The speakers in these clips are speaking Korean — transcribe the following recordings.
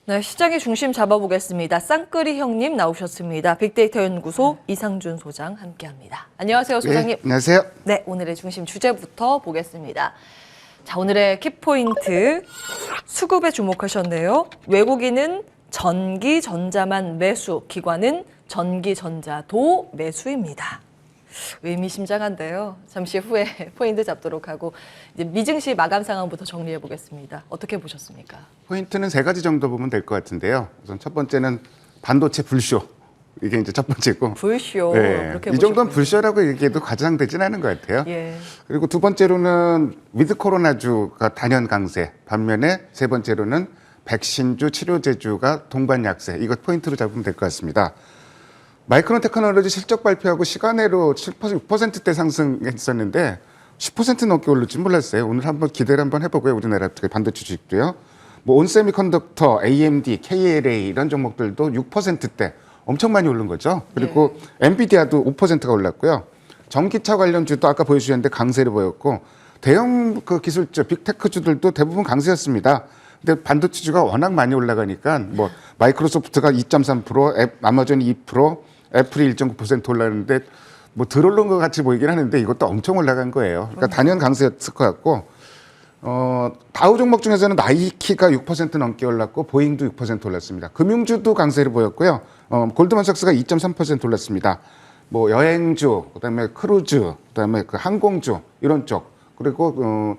네, 시장의 중심 잡아보겠습니다. 쌍끌이 형님 나오셨습니다. 빅데이터 연구소 이상준 소장 함께합니다. 안녕하세요, 소장님. 네, 안녕하세요. 네, 오늘의 중심 주제부터 보겠습니다. 자, 오늘의 키포인트 수급에 주목하셨네요. 외국인은 전기전자만 매수, 기관은 전기전자도 매수입니다. 의미심장한데요. 잠시 후에 포인트 잡도록 하고 이제 미증시 마감 상황부터 정리해 보겠습니다. 어떻게 보셨습니까? 포인트는 세 가지 정도 보면 될 것 같은데요. 우선 첫 번째는 반도체 불쇼. 이게 이제 첫 번째고. 불쇼. 네, 그렇게 이 정도는 보셨군요. 불쇼라고 얘기해도 과장되진 않은 것 같아요. 예. 그리고 두 번째로는 위드 코로나주가 단연 강세. 반면에 세 번째로는 백신주, 치료제주가 동반 약세. 이것 포인트로 잡으면 될 것 같습니다. 마이크론 테크놀로지 실적 발표하고 시간외로 7%, 6%대 상승했었는데 10% 넘게 오를지 몰랐어요. 오늘 한번 기대를 한번 해보고요. 우리나라 반도체 주식도요. 뭐 온세미컨덕터, AMD, KLA 이런 종목들도 6%대 엄청 많이 오른 거죠. 그리고 엔비디아도 5%가 올랐고요. 전기차 관련주도 아까 보여주셨는데 강세를 보였고 대형 그 기술주, 빅테크주들도 대부분 강세였습니다. 근데 반도체주가 워낙 많이 올라가니까 뭐 마이크로소프트가 2.3%, 아마존이 2%, 애플이 1.9% 올랐는데 뭐 덜 오른 것 같이 보이긴 하는데 이것도 엄청 올라간 거예요. 그러니까 단연 강세였을 것 같고 다우 종목 중에서는 나이키가 6% 넘게 올랐고 보잉도 6% 올랐습니다. 금융주도 강세를 보였고요. 골드만삭스가 2.3% 올랐습니다. 뭐 여행주, 그다음에 크루즈, 그다음에 그 항공주 이런 쪽 그리고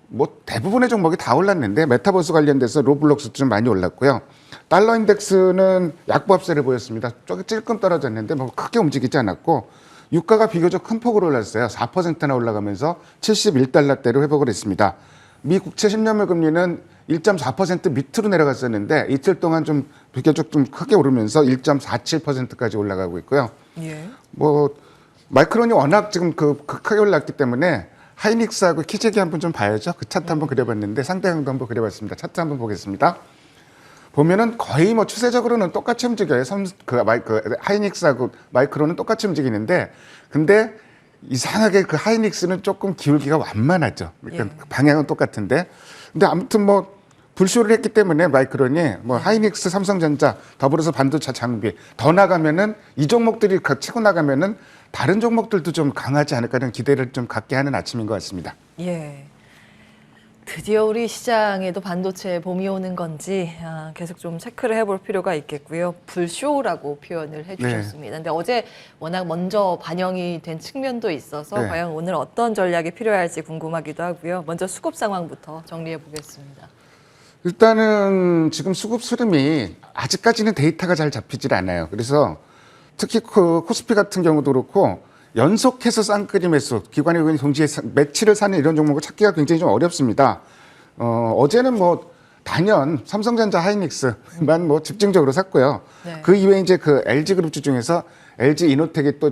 뭐 대부분의 종목이 다 올랐는데 메타버스 관련돼서 로블록스도 좀 많이 올랐고요. 달러 인덱스는 약보합세를 보였습니다. 조금 찔끔 떨어졌는데 뭐 크게 움직이지 않았고 유가가 비교적 큰 폭으로 올랐어요. 4%나 올라가면서 71달러대로 회복을 했습니다. 미 국채 10년물 금리는 1.4% 밑으로 내려갔었는데 이틀 동안 좀 비교적 좀 크게 오르면서 1.47%까지 올라가고 있고요. 예. 뭐 마이크론이 워낙 지금 크게 올랐기 때문에 하이닉스하고 키재기 한번 좀 봐야죠. 그 차트 한번 그려봤는데 상대 강도 한번 그려봤습니다. 차트 한번 보겠습니다. 보면은 거의 뭐 추세적으로는 똑같이 움직여요. 하이닉스하고 마이크론은 똑같이 움직이는데 근데 이상하게 그 하이닉스는 조금 기울기가 완만하죠. 그러니까 방향은 똑같은데 근데 아무튼 뭐 불쇼를 했기 때문에 마이크론이 뭐 하이닉스, 삼성전자, 더불어서 반도체 장비 더 나가면은 이 종목들이 치고 나가면은 다른 종목들도 좀 강하지 않을까라는 기대를 좀 갖게 하는 아침인 것 같습니다. 예. 드디어 우리 시장에도 반도체 봄이 오는 건지 계속 좀 체크를 해볼 필요가 있겠고요. 불쇼라고 표현을 해주셨습니다. 근데 어제 워낙 먼저 반영이 된 측면도 있어서 과연 오늘 어떤 전략이 필요할지 궁금하기도 하고요. 먼저 수급 상황부터 정리해 보겠습니다. 일단은 지금 수급 흐름이 아직까지는 데이터가 잘 잡히질 않아요. 그래서 특히 코스피 같은 경우도 그렇고 연속해서 쌍끌이 매수, 기관이 동시에 매치를 사는 이런 종목을 찾기가 굉장히 좀 어렵습니다. 어제는 뭐 단연 삼성전자, 하이닉스만 뭐 집중적으로 샀고요. 네. 그 이외에 이제 그 LG 그룹주 중에서 LG 이노텍이 또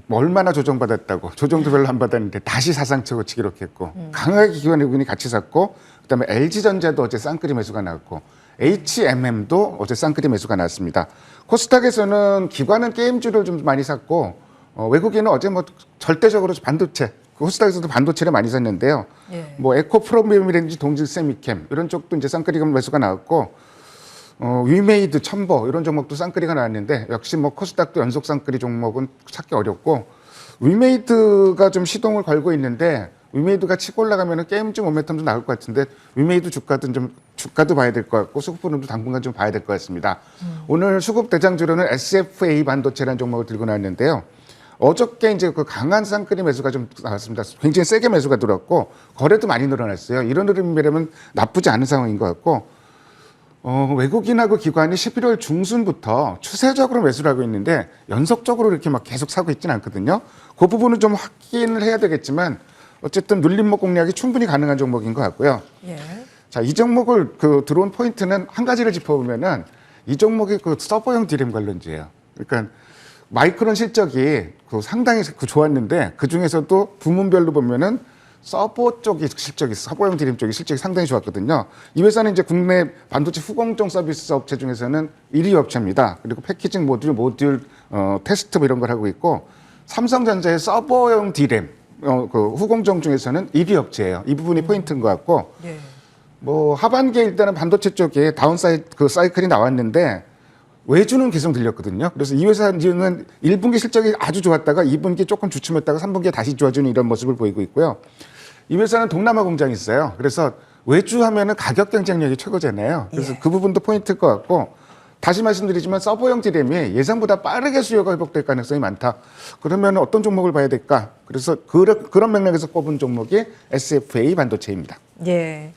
얼마나 조정받았다고 조정도 별로 안 받았는데 다시 사상 최고치 기록했고 강하게 기관이 같이 샀고 그다음에 LG전자도 어제 쌍끌이 매수가 나왔고 HMM도 어제 쌍끌이 매수가 나왔습니다. 코스닥에서는 기관은 게임주를 좀 많이 샀고 외국인은 어제 뭐 절대적으로 반도체 코스닥에서도 반도체를 많이 샀는데요. 뭐 에코프로비움이라든지 동질세미캠 이런 쪽도 이제 쌍끌이 매수가 나왔고 위메이드, 첨보 이런 종목도 쌍끌이가 나왔는데 역시 뭐 코스닥도 연속 쌍끌이 종목은 찾기 어렵고 위메이드가 좀 시동을 걸고 있는데 위메이드가 치고 올라가면은 게임중 모멘텀도 나올 것 같은데 위메이드 주가도 봐야 될 것 같고 수급 흐름도 당분간 좀 봐야 될 것 같습니다. 오늘 수급 대장주로는 SFA 반도체라는 종목을 들고 나왔는데요. 어저께 이제 그 강한 쌍끌이 매수가 좀 나왔습니다. 굉장히 세게 매수가 들어왔고 거래도 많이 늘어났어요. 이런 흐름이라면 나쁘지 않은 상황인 것 같고 외국인하고 기관이 11월 중순부터 추세적으로 매수를 하고 있는데 연속적으로 이렇게 막 계속 사고 있지는 않거든요. 그 부분은 좀 확인을 해야 되겠지만 어쨌든 눌림목 공략이 충분히 가능한 종목인 것 같고요. 자, 이 종목을 들어온 포인트는 한 가지를 짚어보면은 이 종목이 서버용 디램 관련주예요. 그러니까 마이크론 실적이 상당히 좋았는데 그 중에서도 부문별로 보면은 서버 쪽이 서버용 디램 쪽이 실적이 상당히 좋았거든요. 이 회사는 이제 국내 반도체 후공정 서비스 업체 중에서는 1위 업체입니다. 그리고 패키징 모듈 테스트 이런 걸 하고 있고 삼성전자의 서버용 디램 후공정 중에서는 1위 업체예요. 이 부분이 포인트인 것 같고 뭐 하반기에 일단은 반도체 쪽에 그 사이클이 나왔는데 외주는 계속 들렸거든요. 그래서 이 회사는 1분기 실적이 아주 좋았다가 2분기 조금 주춤했다가 3분기에 다시 좋아지는 이런 모습을 보이고 있고요. 이 회사는 동남아 공장이 있어요. 그래서 외주 하면은 가격 경쟁력이 최고잖아요. 그래서 그 부분도 포인트일 것 같고, 다시 말씀드리지만 서버용 D램이 예상보다 빠르게 수요가 회복될 가능성이 많다. 그러면 어떤 종목을 봐야 될까? 그래서 그런 맥락에서 꼽은 종목이 SFA 반도체입니다. 예.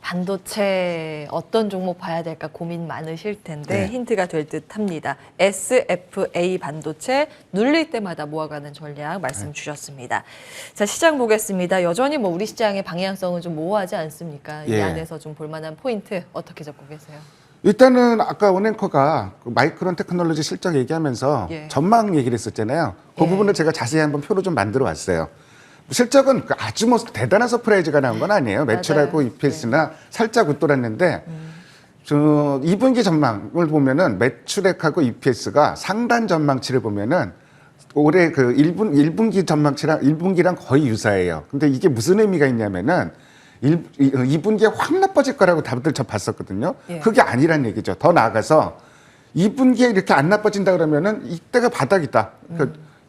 반도체 어떤 종목 봐야 될까 고민 많으실 텐데 네. 힌트가 될 듯합니다. SFA 반도체 눌릴 때마다 모아가는 전략 말씀 주셨습니다. 자, 시장 보겠습니다. 여전히 뭐 우리 시장의 방향성은 좀 모호하지 않습니까? 이 예. 안에서 좀 볼만한 포인트 어떻게 잡고 계세요? 일단은 아까 원앵커가 그 마이크론 테크놀로지 실적 얘기하면서 예. 전망 얘기를 했었잖아요. 그 예. 부분을 제가 자세히 한번 표로 좀 만들어 왔어요. 실적은 아주 뭐 대단한 서프라이즈가 나온 건 아니에요. 매출하고 맞아요. EPS나 살짝 웃돌았는데 저 2분기 전망을 보면은 매출액하고 EPS가 상단 전망치를 보면은 올해 그 1분기 전망치랑 1분기랑 거의 유사해요. 근데 이게 무슨 의미가 있냐면은 2분기에 확 나빠질 거라고 다들 저 봤었거든요. 예. 그게 아니란 얘기죠. 더 나아가서 2분기에 이렇게 안 나빠진다 그러면은 이때가 바닥이다.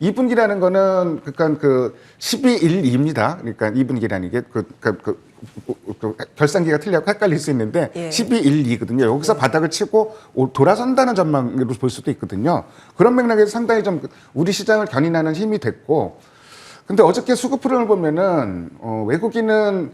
2분기라는 거는 그러니까 그 12.12입니다. 그러니까 2분기라는 게 결산기가 틀려서 헷갈릴 수 있는데 예. 12.12거든요. 여기서 바닥을 치고 돌아선다는 전망으로 볼 수도 있거든요. 그런 맥락에서 상당히 좀 우리 시장을 견인하는 힘이 됐고, 근데 어저께 수급 흐름을 보면은 외국인은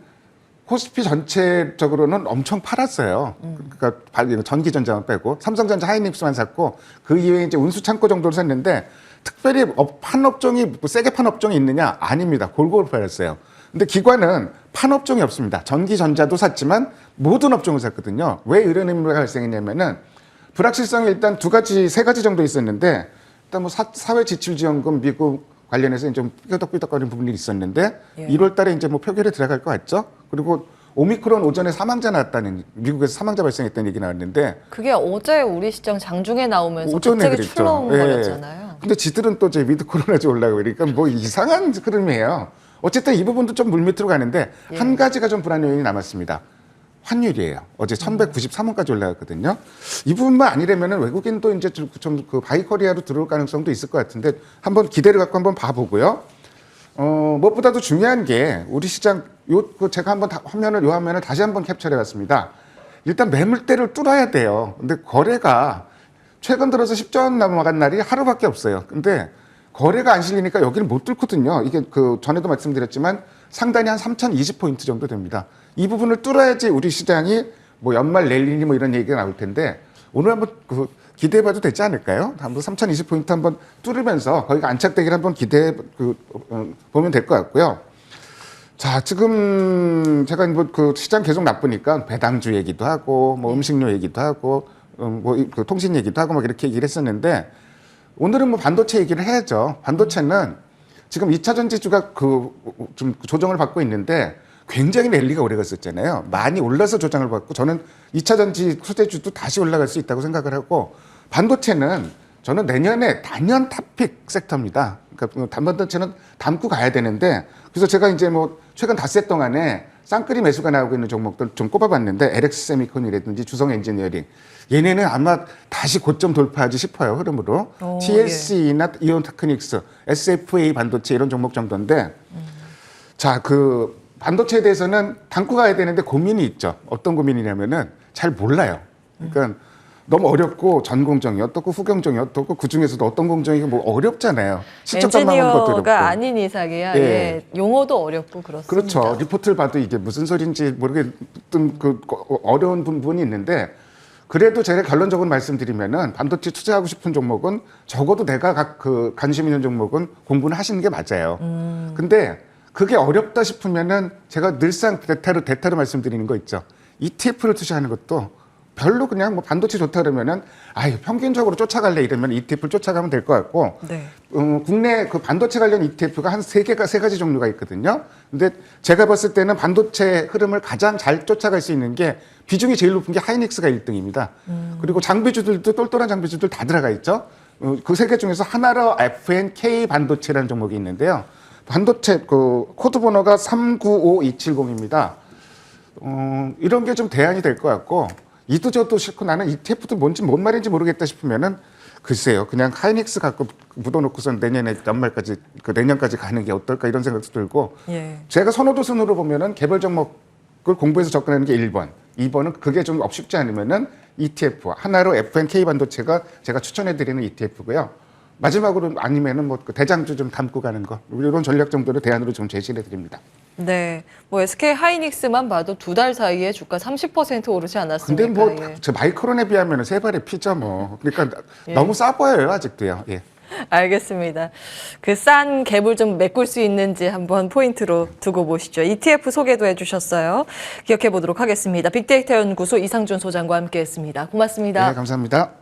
코스피 전체적으로는 엄청 팔았어요. 그러니까 전기전자만 빼고 삼성전자 하이닉스만 샀고 그 이외에 이제 운수창고 정도를 샀는데 특별히 판 업종이 뭐 세게 판 업종이 있느냐? 아닙니다. 골고루 팔았어요. 근데 기관은 판 업종이 없습니다. 전기전자도 샀지만 모든 업종을 샀거든요. 왜 이런 의미가 발생했냐면은 불확실성이 일단 세 가지 정도 있었는데, 일단 뭐 사회 지출지원금 미국 관련해서 좀 삐덕삐덕거리는 부분이 있었는데 예. 1월 달에 이제 뭐 표결에 들어갈 것 같죠? 그리고 오미크론 오전에 사망자 나왔다는, 미국에서 사망자 발생했다는 얘기 나왔는데 그게 어제 우리 시장 장중에 나오면서 오전에 갑자기 그랬죠. 출렁거렸잖아요. 근데 지들은 또 이제 위드 코로나지 올라가고 그러니까 뭐 이상한 흐름이에요. 어쨌든 이 부분도 좀 물밑으로 가는데 예. 한 가지가 좀 불안 요인이 남았습니다. 환율이에요. 어제 1193원까지 올라갔거든요. 이 부분만 아니라면 외국인도 이제 좀 그 바이코리아로 들어올 가능성도 있을 것 같은데 한번 기대를 갖고 한번 봐보고요. 무엇보다도 중요한 게 우리 시장 제가 한번 화면을 다시 한번 캡처해 봤습니다. 일단 매물대를 뚫어야 돼요. 근데 거래가 최근 들어서 10조 원 넘어간 날이 하루밖에 없어요. 근데 거래가 안 실리니까 여기를 못 뚫거든요. 이게 전에도 말씀드렸지만 상단이 한 3,020포인트 정도 됩니다. 이 부분을 뚫어야지 우리 시장이 뭐 연말 랠리니 뭐 이런 얘기가 나올 텐데 오늘 한번 기대해봐도 되지 않을까요? 한번 3,020포인트 한번 뚫으면서 거기가 안착되기를 한번 보면 될 것 같고요. 자, 지금 제가 뭐 시장 계속 나쁘니까 배당주 얘기도 하고 뭐 음식료 얘기도 하고 통신 얘기도 하고 막 이렇게 얘기를 했었는데 오늘은 뭐 반도체 얘기를 해야죠. 반도체는 지금 2차 전지주가 좀 조정을 받고 있는데 굉장히 랠리가 오래 갔었잖아요. 많이 올라서 조정을 받고 저는 2차 전지 소재주도 다시 올라갈 수 있다고 생각을 하고 반도체는 저는 내년에 단연 탑픽 섹터입니다. 그러니까 반도체는 담고 가야 되는데 그래서 제가 이제 뭐 최근 닷새 동안에 쌍끌이 매수가 나오고 있는 종목들 좀 꼽아봤는데 LX 세미콘이라든지 주성 엔지니어링 얘네는 아마 다시 고점 돌파하지 싶어요. 흐름으로. TSC나 이온 테크닉스, SFA 반도체 이런 종목 정도인데 자, 반도체에 대해서는 담고 가야 되는데 고민이 있죠. 어떤 고민이냐면은 잘 몰라요. 그러니까 너무 어렵고 전공정이 어떻고 후공정이 어떻고 그중에서도 어떤 공정이 뭐 어렵잖아요. 실적 전망하는 것도 어렵고. 엔지니어가 아닌 이상이야. 예. 예. 용어도 어렵고 그렇습니다. 그렇죠. 리포트를 봐도 이게 무슨 소리인지 모르겠던 어려운 부분이 있는데 그래도 제가 결론적으로 말씀드리면은 반도체 투자하고 싶은 종목은 적어도 내가 관심 있는 종목은 공부는 하시는 게 맞아요. 근데 그게 어렵다 싶으면은 제가 늘상 대타로 말씀드리는 거 있죠. ETF를 투자하는 것도 별로 그냥 뭐 반도체 좋다 그러면은 평균적으로 쫓아갈래 이러면 ETF를 쫓아가면 될 것 같고 네. 국내 반도체 관련 ETF가 한 세 가지 종류가 있거든요. 근데 제가 봤을 때는 반도체 흐름을 가장 잘 쫓아갈 수 있는 게 비중이 제일 높은 게 하이닉스가 1등입니다. 그리고 장비주들도 똘똘한 장비주들 다 들어가 있죠. 그 세 개 중에서 하나로 FNK 반도체라는 종목이 있는데요. 반도체 코드 번호가 395270입니다. 이런 게 좀 대안이 될 것 같고 이도 저도 싫고 나는 ETF도 뭔지 뭔 말인지 모르겠다 싶으면은 글쎄요 그냥 하이닉스 갖고 묻어놓고선 내년에 연말까지 내년까지 가는 게 어떨까 이런 생각도 들고 예. 제가 선호도 순으로 보면은 개별 종목을 공부해서 접근하는 게 1번, 2번은 그게 좀 쉽지 않으면은 ETF 하나로 FNK 반도체가 제가 추천해드리는 ETF고요. 마지막으로 아니면은 뭐 대장주 좀 담고 가는 거 이런 전략 정도로 대안으로 좀 제시해드립니다. 네, 뭐 SK 하이닉스만 봐도 2달 사이에 주가 30% 오르지 않았습니까? 근데 뭐 예. 저 마이크론에 비하면 세 발의 피죠 뭐. 그러니까 예. 너무 싸 보여요 아직도요. 예. 알겠습니다. 그 싼 갭을 좀 메꿀 수 있는지 한번 포인트로 두고 보시죠. ETF 소개도 해주셨어요. 기억해 보도록 하겠습니다. 빅데이터 연구소 이상준 소장과 함께했습니다. 고맙습니다. 네, 감사합니다.